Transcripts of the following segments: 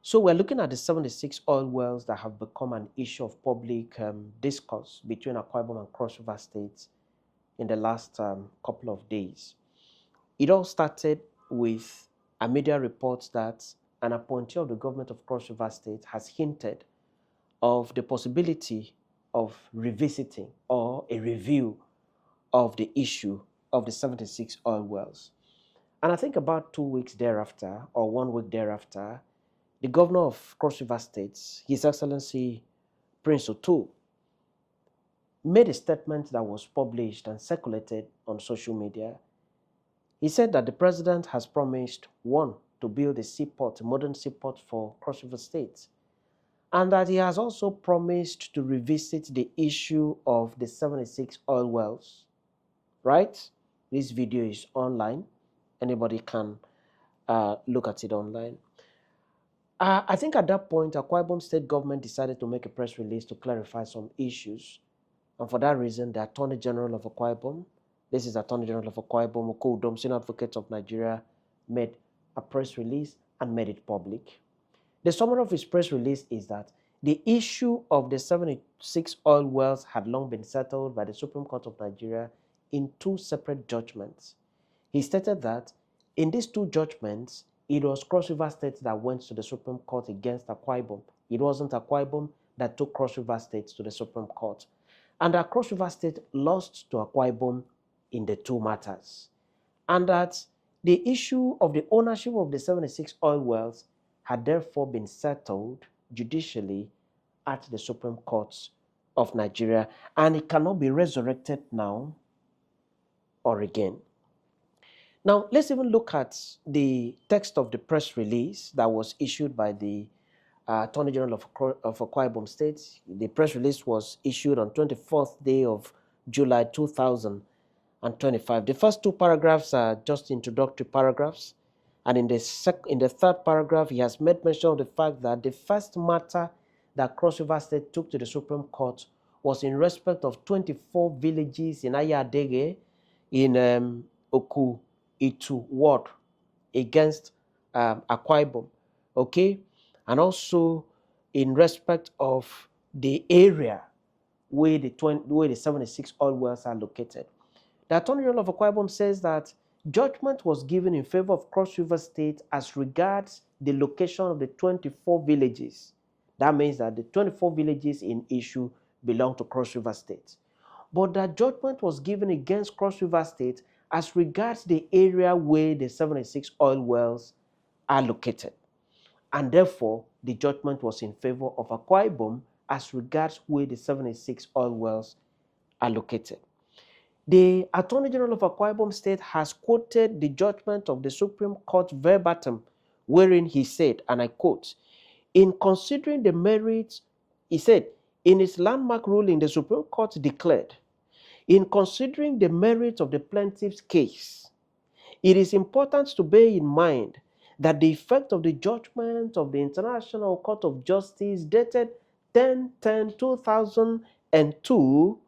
So we're looking at the 76 oil wells that have become an issue of public discourse between Akwa Ibom and Cross River states in the last couple of days. It all started with a media report that an appointee of the government of Cross River State has hinted of the possibility of revisiting or a review of the issue of the 76 oil wells. And I think about 2 weeks thereafter, or 1 week thereafter, the governor of Cross River State, His Excellency Prince Otu, made a statement that was published and circulated on social media. He said that the president has promised, one, to build a seaport, a modern seaport for Cross River State, and that he has also promised to revisit the issue of the 76 oil wells, right? This video is online. Anybody can look at it online. I think at that point, Akwa Ibom State government decided to make a press release to clarify some issues. And for that reason, the Attorney General of Akwa Ibom, this is Attorney General of Akwa Ibom, Udim, Senior Advocate of Nigeria, made a press release and made it public. The summary of his press release is that the issue of the 76 oil wells had long been settled by the Supreme Court of Nigeria in two separate judgments. He stated that in these two judgments, it was Cross River State that went to the Supreme Court against Akwa Ibom. It wasn't Akwa Ibom that took Cross River State to the Supreme Court. And that Cross River State lost to Akwa Ibom in the two matters. And that the issue of the ownership of the 76 oil wells had therefore been settled judicially at the Supreme Court of Nigeria, and it cannot be resurrected now or again. Now, let's even look at the text of the press release that was issued by the Attorney General of Akwa Ibom State. The press release was issued on 24th day of July 2025. The first two paragraphs are just introductory paragraphs. And in the third paragraph, he has made mention of the fact that the first matter that Cross River State took to the Supreme Court was in respect of 24 villages in Ayadege in Oku Itu ward against Akwa Ibom, okay? And also in respect of the area where the 76 oil wells are located. The Attorney General of Akwa Ibom says that judgment was given in favor of Cross River State as regards the location of the 24 villages. That means that the 24 villages in issue belong to Cross River State. But that judgment was given against Cross River State as regards the area where the 76 oil wells are located. And therefore, the judgment was in favor of Akwa Ibom as regards where the 76 oil wells are located. The Attorney General of Akwa Ibom State has quoted the judgment of the Supreme Court verbatim, wherein he said, and I quote, in considering the merits, he said, in its landmark ruling, the Supreme Court declared, in considering the merits of the plaintiff's case, it is important to bear in mind that the effect of the judgment of the International Court of Justice dated 10/10/2002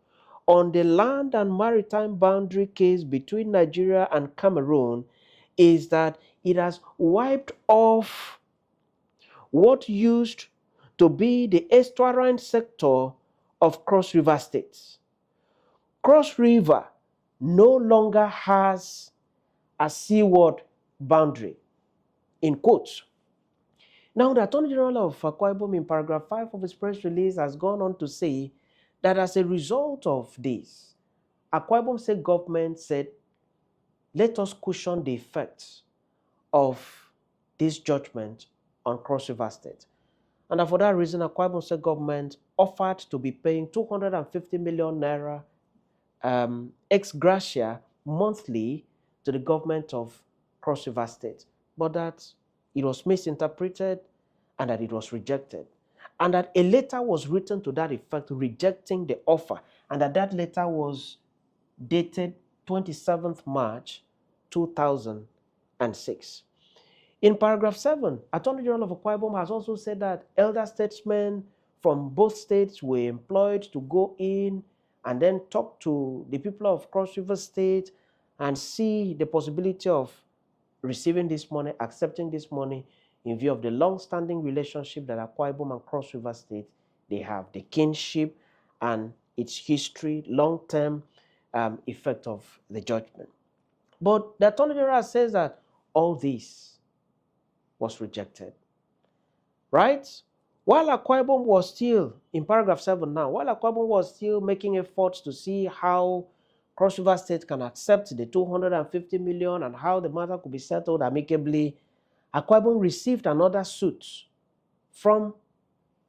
on the land and maritime boundary case between Nigeria and Cameroon is that it has wiped off what used to be the estuarine sector of Cross River State. Cross River no longer has a seaward boundary, in quotes. Now, the Attorney General of Akwa Ibom in paragraph 5 of his press release has gone on to say that as a result of this, Akwa Ibom State government said, let us cushion the effects of this judgment on Cross River State. And for that reason, Akwa Ibom State government offered to be paying 250 million naira ex gratia monthly to the government of Cross River State, but that it was misinterpreted and that it was rejected. And that a letter was written to that effect rejecting the offer, and that letter was dated 27th March 2006. In paragraph 7, Attorney General of Akwa Ibom has also said that elder statesmen from both states were employed to go in and then talk to the people of Cross River State and see the possibility of receiving this money, accepting this money in view of the long-standing relationship that Akwa Ibom and Cross River State, they have, the kinship and its history, long-term effect of the judgment. But the Attorney General says that all this was rejected, right? While Akwa Ibom was still, in paragraph 7 now, while Akwa Ibom was still making efforts to see how Cross River State can accept the 250 million and how the matter could be settled amicably, Akwa Ibom received another suit from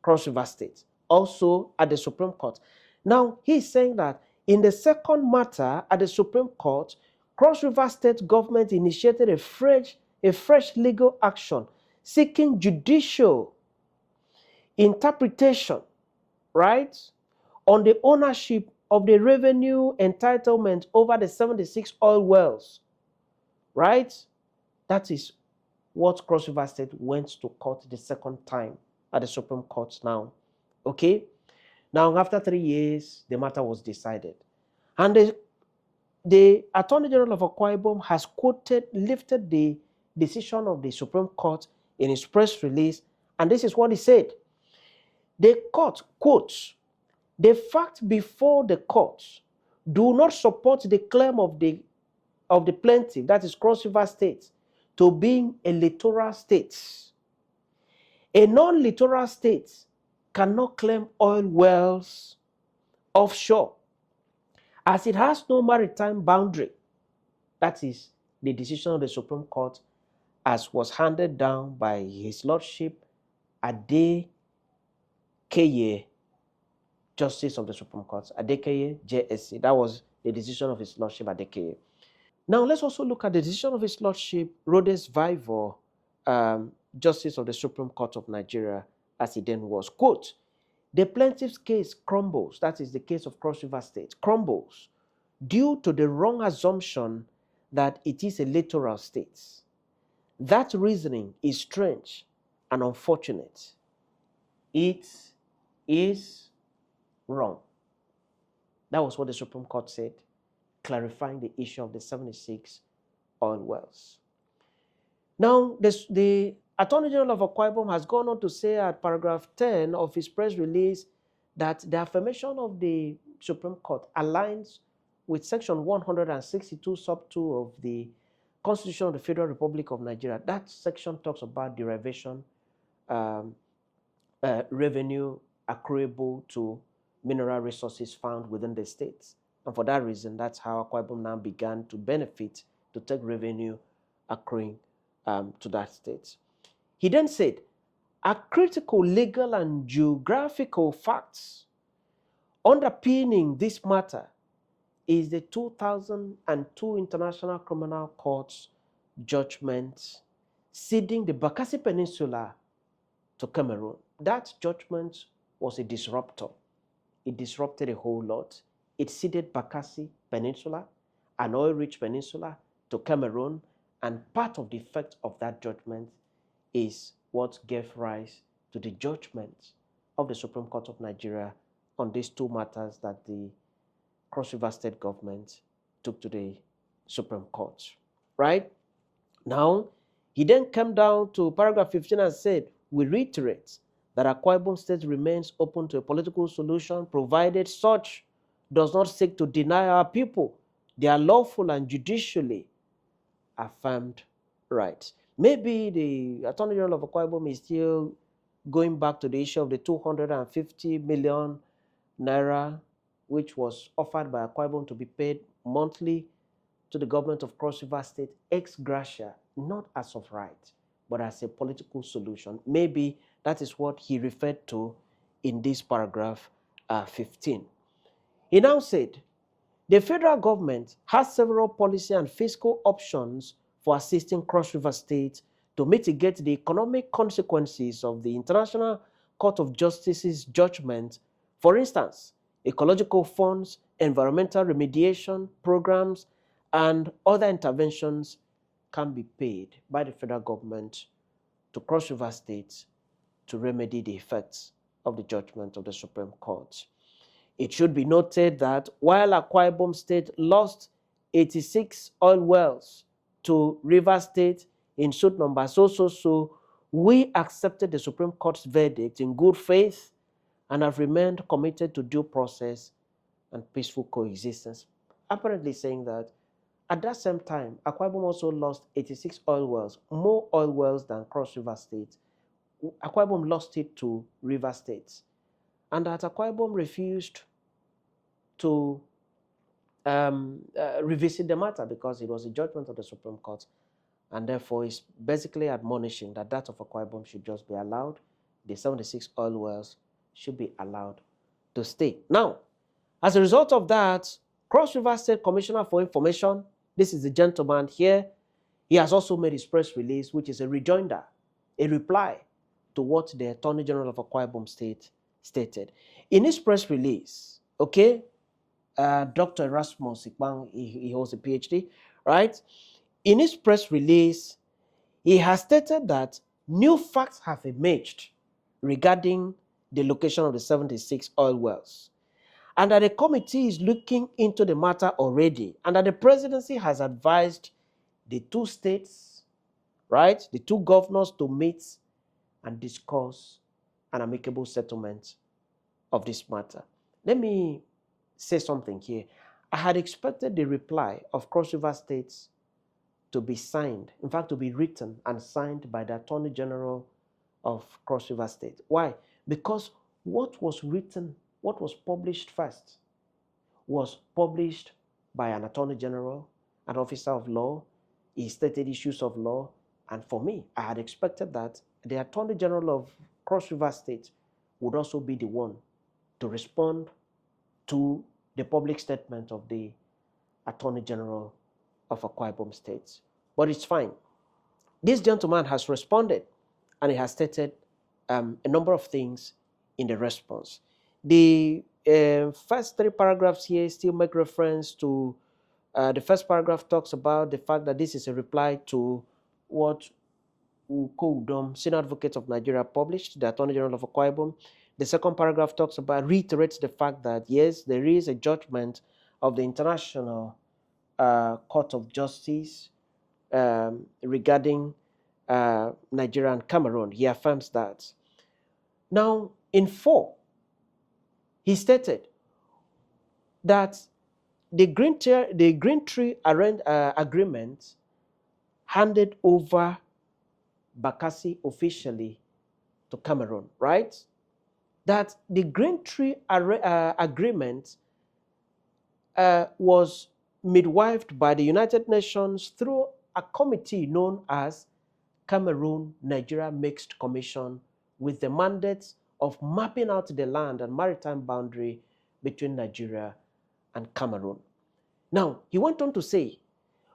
Cross River State, also at the Supreme Court. Now, he's saying that in the second matter at the Supreme Court, Cross River State government initiated a fresh legal action seeking judicial interpretation, right, on the ownership of the revenue entitlement over the 76 oil wells, right? That is what Cross River State went to court the second time at the Supreme Court now. Okay? Now, after 3 years, the matter was decided. And the Attorney General of Akwa Ibom has lifted the decision of the Supreme Court in his press release, and this is what he said. The court, quotes, the fact before the court do not support the claim of the plaintiff, that is Cross River State, to being a littoral state. A non-littoral state cannot claim oil wells offshore as it has no maritime boundary. That is the decision of the Supreme Court as was handed down by His Lordship Adekeye, Justice of the Supreme Court, Adekeye JSC. That was the decision of His Lordship Adekeye. Now let's also look at the decision of His Lordship Rhodes Vivo, Justice of the Supreme Court of Nigeria, as he then was. Quote, the plaintiff's case crumbles, that is the case of Cross River State, crumbles due to the wrong assumption that it is a littoral state. That reasoning is strange and unfortunate. It is wrong. That was what the Supreme Court said, clarifying the issue of the 76 oil wells. Now, the Attorney General of Akwa Ibom has gone on to say at paragraph 10 of his press release that the affirmation of the Supreme Court aligns with section 162 sub 2 of the Constitution of the Federal Republic of Nigeria. That section talks about derivation, revenue accruable to mineral resources found within the states. And for that reason, that's how Akwa Ibom now began to benefit, to take revenue accruing to that state. He then said, a critical legal and geographical facts underpinning this matter is the 2002 International Criminal Court's judgment ceding the Bakassi Peninsula to Cameroon. That judgment was a disruptor. It disrupted a whole lot. It ceded Bakassi Peninsula, an oil-rich peninsula, to Cameroon, and part of the effect of that judgment is what gave rise to the judgment of the Supreme Court of Nigeria on these two matters that the Cross River State government took to the Supreme Court. Right? Now, he then came down to paragraph 15 and said, we reiterate that Akwa Ibom State remains open to a political solution provided such does not seek to deny our people their lawful and judicially affirmed rights. Maybe the Attorney General of Akwa Ibom is still going back to the issue of the 250 million naira, which was offered by Akwa Ibom to be paid monthly to the government of Cross River State ex gratia, not as of right, but as a political solution. Maybe that is what he referred to in this paragraph 15. He now said, the federal government has several policy and fiscal options for assisting Cross River State to mitigate the economic consequences of the International Court of Justice's judgment. For instance, ecological funds, environmental remediation programs, and other interventions can be paid by the federal government to Cross River State to remedy the effects of the judgment of the Supreme Court. It should be noted that while Akwa Ibom State lost 86 oil wells to River State in suit number so, We accepted the Supreme Court's verdict in good faith and have remained committed to due process and peaceful coexistence. Apparently saying that at that same time, Akwa Ibom also lost 86 oil wells, more oil wells than Cross River State. Akwa Ibom lost it to River State. And that Akwa Ibom refused to revisit the matter because it was a judgment of the Supreme Court, and therefore is basically admonishing that that of Akwa Ibom should just be allowed. The 76 oil wells should be allowed to stay. Now, as a result of that, Cross River State Commissioner for Information, this is the gentleman here, he has also made his press release, which is a rejoinder, a reply to what the Attorney General of Akwa Ibom State stated. In his press release, okay, Dr. Erasmus Ikpang, he holds a PhD, right? In his press release, he has stated that new facts have emerged regarding the location of the 76 oil wells, and that the committee is looking into the matter already, and that the presidency has advised the two states, right, the two governors to meet and discuss an amicable settlement of this matter. Let me say something here. I had expected the reply of Cross River State to be signed, in fact, to be written and signed by the Attorney General of Cross River State. Why? Because what was written, what was published first, was published by an Attorney General, an officer of law. He stated issues of law. And for me, I had expected that the Attorney General of Cross River State would also be the one to respond to the public statement of the Attorney General of Akwa Ibom State. But it's fine. This gentleman has responded, and he has stated a number of things in the response. The first three paragraphs here still make reference to, the first paragraph talks about the fact that this is a reply to what Udim, Senior Advocate of Nigeria, published, the Attorney General of Akwa Ibom. The second paragraph talks about, reiterates the fact that, yes, there is a judgment of the International Court of Justice regarding Nigeria and Cameroon. He affirms that. Now, in 4, he stated that the Green Tree Agreement handed over Bakassi officially to Cameroon, right? That the Green Tree Agreement was midwifed by the United Nations through a committee known as Cameroon-Nigeria Mixed Commission, with the mandate of mapping out the land and maritime boundary between Nigeria and Cameroon. Now, he went on to say,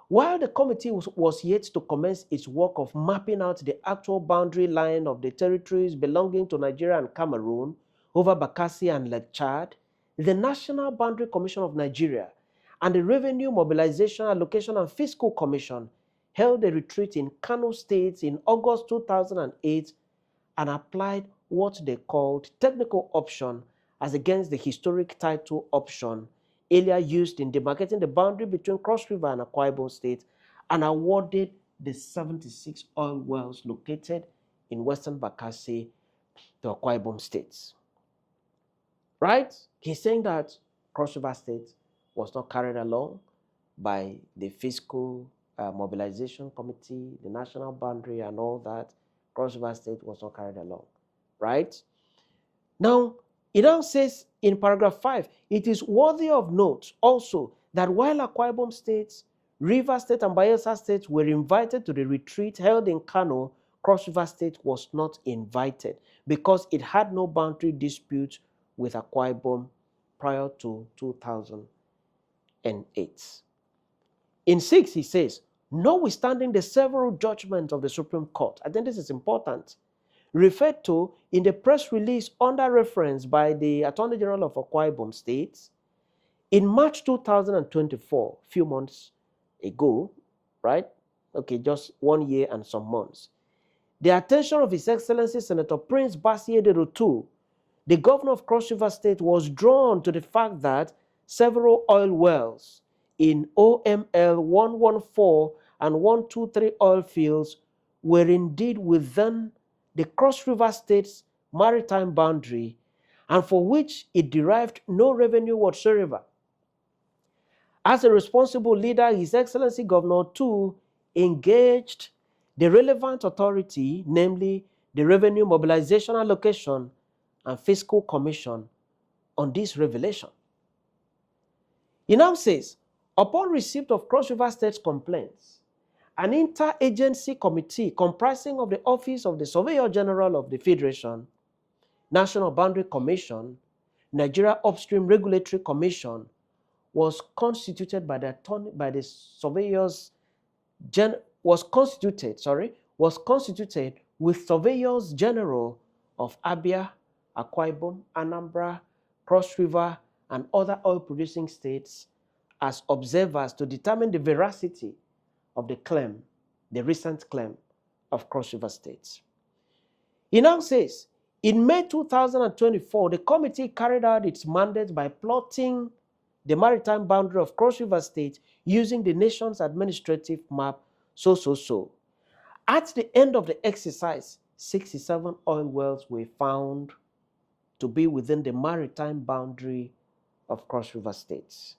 while the committee was yet to commence its work of mapping out the actual boundary line of the territories belonging to Nigeria and Cameroon over Bakassi and Lake Chad, the National Boundary Commission of Nigeria and the Revenue Mobilization, Allocation and Fiscal Commission held a retreat in Kano State in August 2008 and applied what they called technical option as against the historic title option earlier used in demarcating the boundary between Cross River and Akwa Ibom State, and awarded the 76 oil wells located in Western Bakassi to Akwa Ibom State. Right? He's saying that Cross River State was not carried along by the Fiscal Mobilization Committee, the National Boundary and all that. Cross River State was not carried along. Right? Now, it now says in paragraph 5, it is worthy of note also that while Akwa Ibom State, River State, and Bayelsa State were invited to the retreat held in Kano, Cross River State was not invited because it had no boundary dispute with Akwa Ibom prior to 2008. In 6, he says, notwithstanding the several judgments of the Supreme Court, I think this is important, referred to in the press release under reference by the Attorney General of Akwa Ibom State, in March 2024, a few months ago, right? Okay, just 1 year and some months. The attention of His Excellency Senator Prince Bassey Ederotu, the governor of Cross River State, was drawn to the fact that several oil wells in OML 114 and 123 oil fields were indeed within the Cross River State's maritime boundary and for which it derived no revenue whatsoever. As a responsible leader, His Excellency Governor too engaged the relevant authority, namely the Revenue Mobilization Allocation and Fiscal Commission, on this revelation. He now says, upon receipt of Cross River State's complaints, an interagency committee comprising of the Office of the Surveyor General of the Federation, National Boundary Commission, Nigeria Upstream Regulatory Commission, was constituted by the surveyors was constituted with surveyors general of Abia, Akwa Ibom, Anambra, Cross River, and other oil-producing states as observers to determine the veracity of the claim, the recent claim of Cross River states. He now says, in May 2024, the committee carried out its mandate by plotting the maritime boundary of Cross River State using the nation's administrative map, so. At the end of the exercise, 67 oil wells were found to be within the maritime boundary of Cross River State.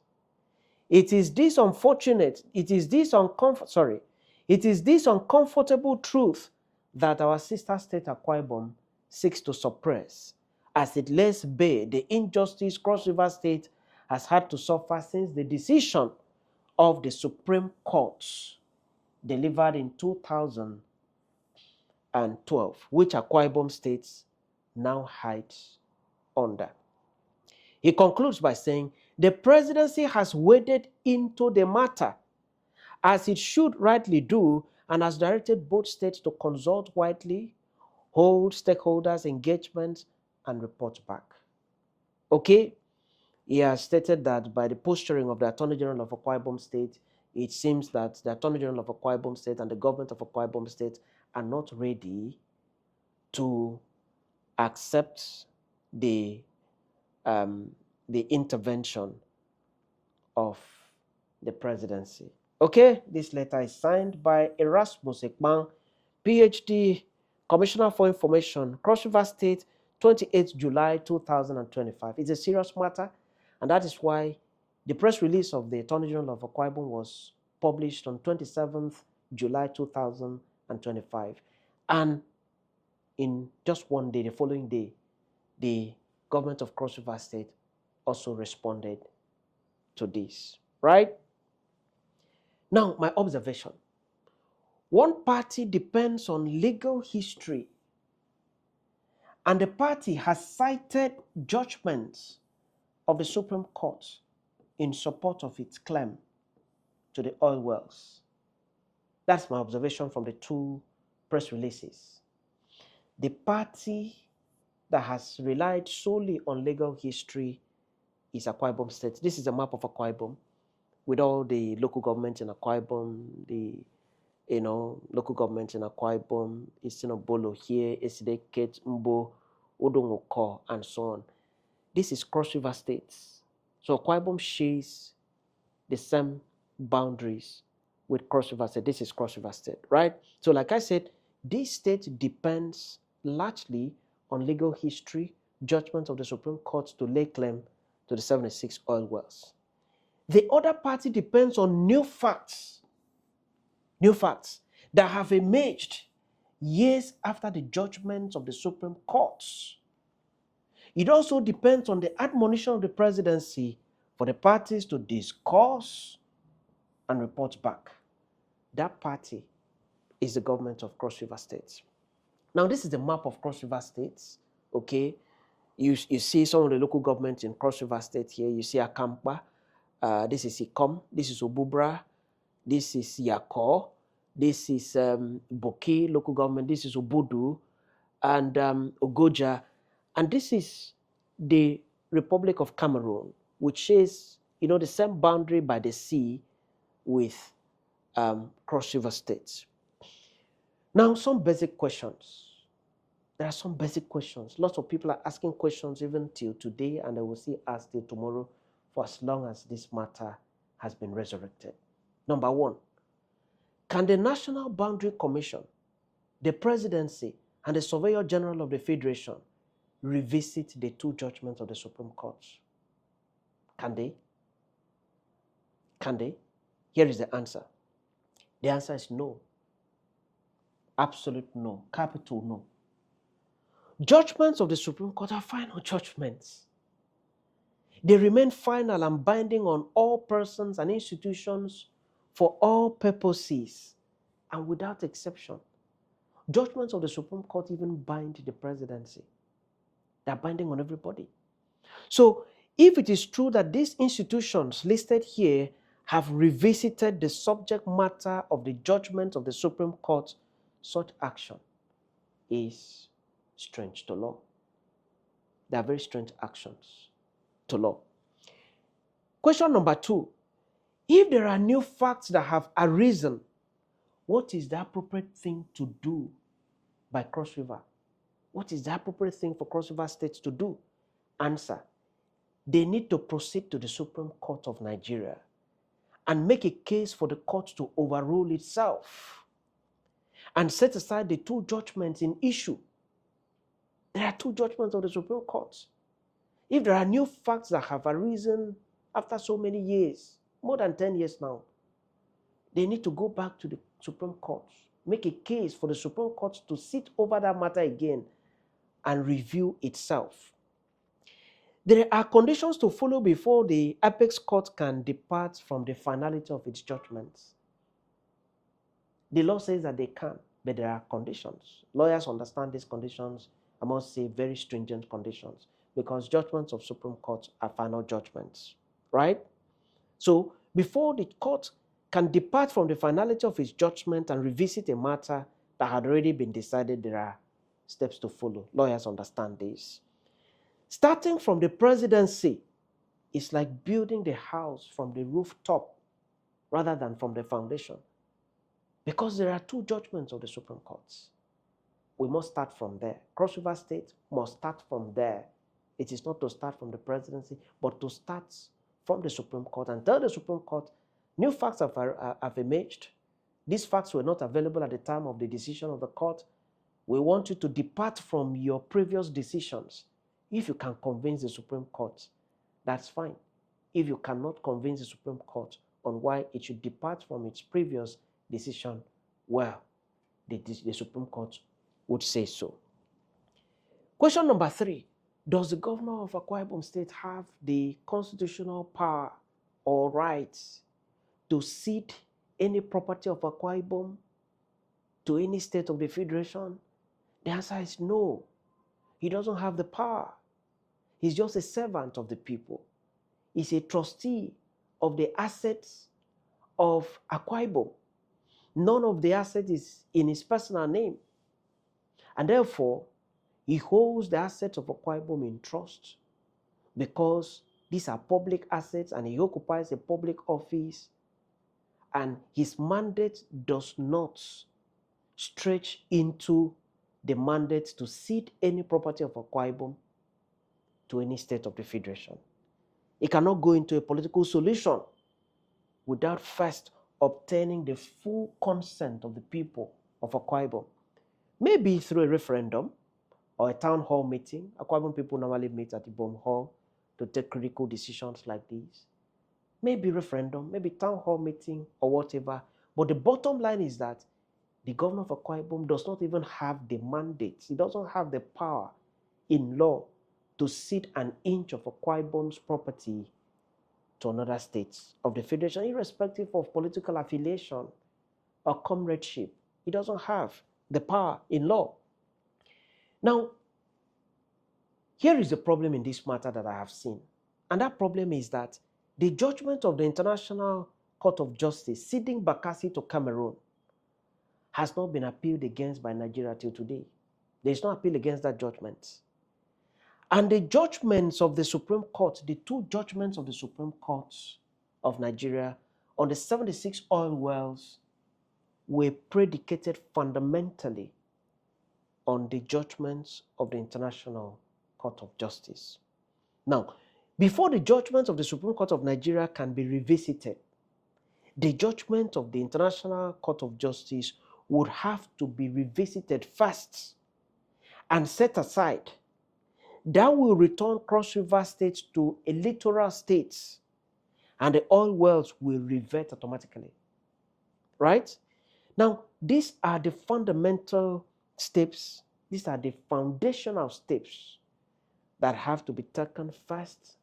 It is this uncomfortable truth that our sister state Akwa Ibom seeks to suppress, as it lays bare the injustice Cross River State has had to suffer since the decision of the Supreme Court delivered in 2012, which Akwa Ibom State now hides under. He concludes by saying, the presidency has waded into the matter, as it should rightly do, and has directed both states to consult widely, hold stakeholders' engagement, and report back. Okay? He has stated that by the posturing of the Attorney General of Akwa Ibom State, it seems that the Attorney General of Akwa Ibom State and the government of Akwa Ibom State are not ready to accept the intervention of the presidency. Okay, this letter is signed by Erasmus Ekman, PhD, Commissioner for Information, Cross River State, 28th July 2025. It's a serious matter, and that is why the press release of the Attorney General of Akwa Ibom was published on 27th July 2025. And in just one day, the following day, the government of Cross River State also responded to this, right? Now, my observation. One party depends on legal history, and the party has cited judgments of the Supreme Court in support of its claim to the oil wells. That's my observation from the two press releases. The party that has relied solely on legal history is Akwa Ibom State. This is a map of Akwa Ibom with all the local governments in Akwa Ibom, the local governments in Akwa Ibom, Isinobolo here, Esideket, Mbo, Odongoko, and so on. This is Cross River States. So Akwa Ibom shares the same boundaries with Cross River State. This is Cross River State, right? So like I said, this state depends largely on legal history, judgments of the Supreme Court to lay claim to the 76 oil wells. The other party depends on new facts that have emerged years after the judgments of the Supreme Courts. It also depends on the admonition of the presidency for the parties to discuss and report back. That party is the government of Cross River States. Now, this is the map of Cross River States, okay? You see some of the local governments in Cross River State here. You see Akampa, this is Ikom, this is Obubra, this is Yako, this is Boki local government, this is Obudu, and Ogoja, and this is the Republic of Cameroon, which is, the same boundary by the sea with Cross River States. Now, some basic questions. There are some basic questions. Lots of people are asking questions even till today, and they will see us till tomorrow for as long as this matter has been resurrected. Number one, can the National Boundary Commission, the presidency, and the Surveyor General of the Federation revisit the two judgments of the Supreme Court? Can they? Can they? Here is the answer. The answer is no. Absolute no. Capital no. Judgments of the Supreme Court are final judgments. They remain final and binding on all persons and institutions for all purposes and without exception. Judgments of the Supreme Court even bind the presidency. They're binding on everybody. So, if it is true that these institutions listed here have revisited the subject matter of the judgment of the Supreme Court, such action is strange to law. They are very strange actions to law. Question number 2. If there are new facts that have arisen, what is the appropriate thing to do by Cross River? What is the appropriate thing for Cross River State to do? Answer. They need to proceed to the Supreme Court of Nigeria and make a case for the court to overrule itself and set aside the two judgments in issue. There are two judgments of the Supreme Court. If there are new facts that have arisen after so many years, more than 10 years now, they need to go back to the Supreme Court, make a case for the Supreme Court to sit over that matter again and review itself. There are conditions to follow before the apex court can depart from the finality of its judgments. The law says that they can, but there are conditions. Lawyers understand these conditions, I must say very stringent conditions, because judgments of Supreme Court are final judgments, right? So before the court can depart from the finality of its judgment and revisit a matter that had already been decided, there are steps to follow. Lawyers understand this. Starting from the presidency is like building the house from the rooftop rather than from the foundation, because there are two judgments of the Supreme Courts. We must start from there. Cross River State must start from there. It is not to start from the presidency, but to start from the Supreme Court and tell the Supreme Court, new facts have emerged. These facts were not available at the time of the decision of the court. We want you to depart from your previous decisions. If you can convince the Supreme Court, that's fine. If you cannot convince the Supreme Court on why it should depart from its previous decision, well, the Supreme Court would say so. Question number 3. Does the governor of Akwa Ibom State have the constitutional power or rights to cede any property of Akwa Ibom to any state of the federation? The answer is no. He doesn't have the power. He's just a servant of the people. He's a trustee of the assets of Akwa Ibom. None of the assets is in his personal name. And therefore, he holds the assets of Akwa Ibom in trust because these are public assets and he occupies a public office, and his mandate does not stretch into the mandate to cede any property of Akwa Ibom to any state of the federation. He cannot go into a political solution without first obtaining the full consent of the people of Akwa Ibom. Maybe through a referendum or a town hall meeting. Akwa Ibom people normally meet at Ibom Hall to take critical decisions like these. Maybe referendum, maybe town hall meeting or whatever. But the bottom line is that the governor of Akwa Ibom does not even have the mandate. He doesn't have the power in law to cede an inch of Akwa Ibom's property to another state of the federation, irrespective of political affiliation or comradeship. He doesn't have the power in law. Now, here is the problem in this matter that I have seen. And that problem is that the judgment of the International Court of Justice ceding Bakassi to Cameroon has not been appealed against by Nigeria till today. There is no appeal against that judgment. And the judgments of the Supreme Court, the two judgments of the Supreme Court of Nigeria on the 76 oil wells were predicated fundamentally on the judgments of the International Court of Justice. Now, before the judgments of the Supreme Court of Nigeria can be revisited, the judgment of the International Court of Justice would have to be revisited first and set aside, that will return Cross River State to a littoral state, and the oil wells will revert automatically. Right? Now, these are the fundamental steps, these are the foundational steps that have to be taken first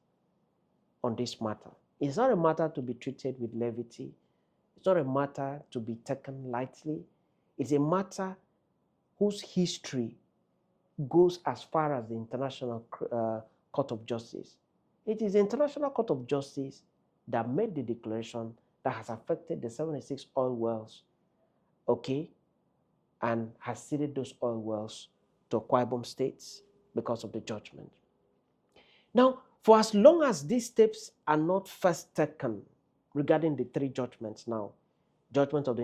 on this matter. It's not a matter to be treated with levity. It's not a matter to be taken lightly. It's a matter whose history goes as far as the International Court of Justice. It is the International Court of Justice that made the declaration that has affected the 76 oil wells, okay, and has ceded those oil wells to Akwa Ibom State because of the judgment. Now, for as long as these steps are not first taken regarding the three judgments now, judgment of the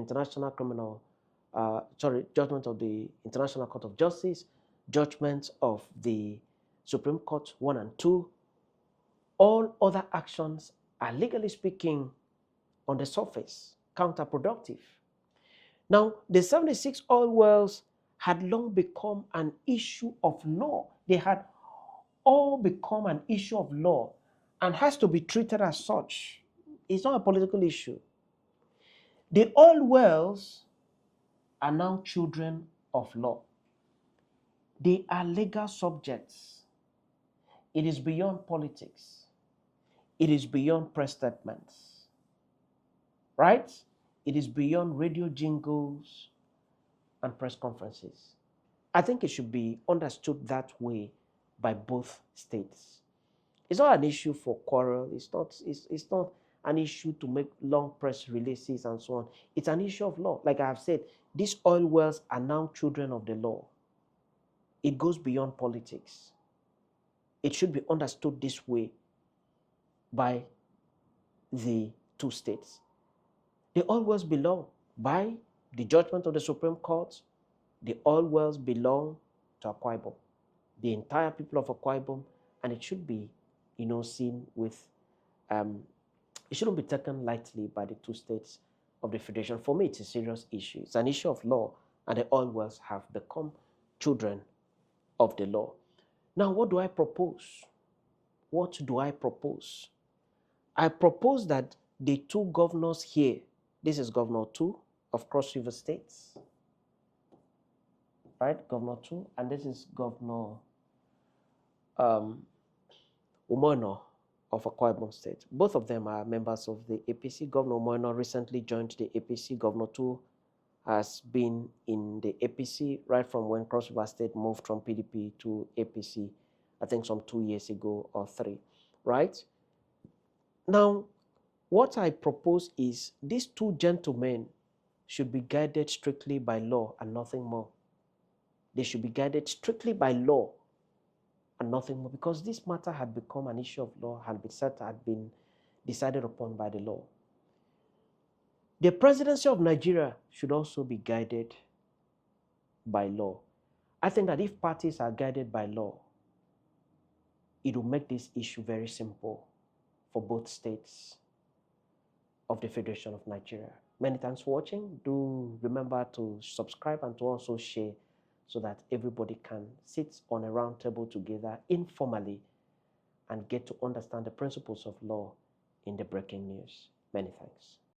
judgment of the International Court of Justice, judgment of the Supreme Court 1 and 2, all other actions are, legally speaking, on the surface, counterproductive. Now, the 76 oil wells had long become an issue of law. They had all become an issue of law and has to be treated as such. It's not a political issue. The oil wells are now children of law. They are legal subjects. It is beyond politics. It is beyond press statements. Right? It is beyond radio jingles and press conferences. I think it should be understood that way by both states. It's not an issue for quarrel. It's not an issue to make long press releases and so on. It's an issue of law. Like I have said, these oil wells are now children of the law. It goes beyond politics. It should be understood this way by the two states. The oil wells belong, by the judgment of the Supreme Court, the oil wells belong to Akwa Ibom, the entire people of Akwa Ibom, and it should be, seen with, it shouldn't be taken lightly by the two states of the Federation. For me, it's a serious issue. It's an issue of law, and the oil wells have become children of the law. Now, what do I propose? What do I propose? I propose that the two governors here, this is Governor 2 of Cross River State, right? Governor 2, and this is Governor Umono of Akwa Ibom State. Both of them are members of the APC. Governor Umono recently joined the APC. Governor 2 has been in the APC right from when Cross River State moved from PDP to APC, I think some 2 years ago or 3, right? Now, what I propose is these two gentlemen should be guided strictly by law and nothing more. They should be guided strictly by law and nothing more, because this matter had become an issue of law, had been decided upon by the law. The Presidency of Nigeria should also be guided by law. I think that if parties are guided by law, it will make this issue very simple for both states of the Federation of Nigeria. Many thanks for watching. Do remember to subscribe and to also share so that everybody can sit on a round table together informally and get to understand the principles of law in the breaking news. Many thanks.